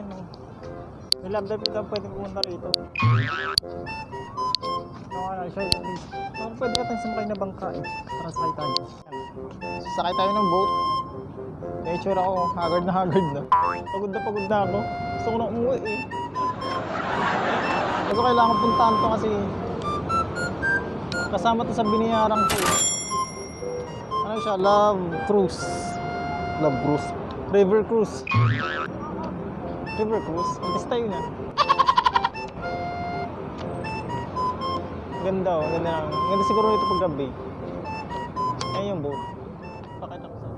Ayun o. May love dive ito, pwede pumunta rito. Pwede natin sumakay na bangka eh. Tara sakay tayo. Sakay tayo ng boat. May itsura ako, haggard na. Pagod na ako. Gusto ko na umuwi eh. Kaso kailangan puntahan to kasi kasama to sa biniyarang ko eh. Ano siya? Love cruise. River cruise. Basta yun ah. Ganda oh, ganda. Ganda siguro ito pag gabi. Ayun yung boat. Pakita ko sa'yo.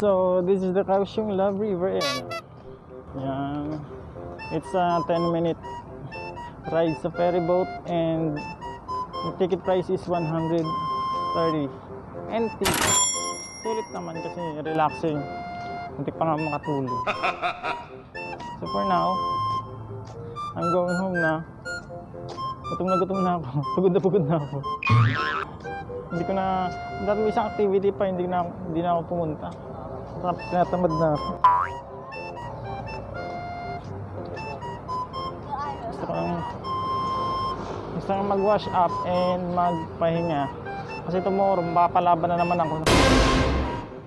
So this is the Kaohsiung Love River. Yan. It's a 10-minute ride sa ferry boat and the ticket price is 130 NT. Sulit naman kasi relaxing. Hindi pa nga makatulog. So for now, I'm going home na. Gutom na ako. Pagod na ako. Hindi ko na, dati may isang activity pa, hindi na ako pumunta. Tinatamad na ako. Gusto ko mag-wash up and magpahinga. Kasi tomorrow, mapapalaban na naman ako.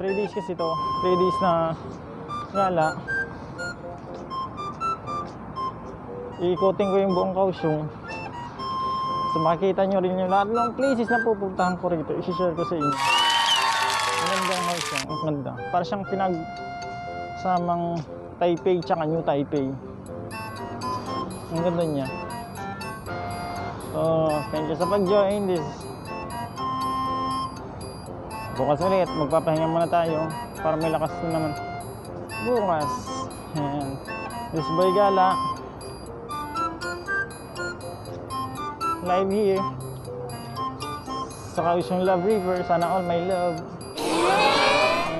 3 days kasi to. 3 days na gala. Iikotin ko yung buong Kaohsiung. So makikita nyo rin yung lahat ng places na pupuntahan ko rito. I-share ko sa inyo. Ang ganda ng Kaohsiung. Ang ganda. Para siyang pinagsamang Taipei tsaka New Taipei. Ang ganda niya. So, thank you sa pag-join this. Bukas ulit, magpapahinga muna tayo para may lakas na naman bukas. And this boy Gala live here sa Kaohsiung Love River. Sana all my love.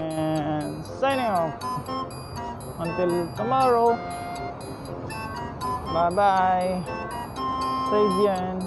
And signing off until tomorrow. Bye bye. Stay dyan.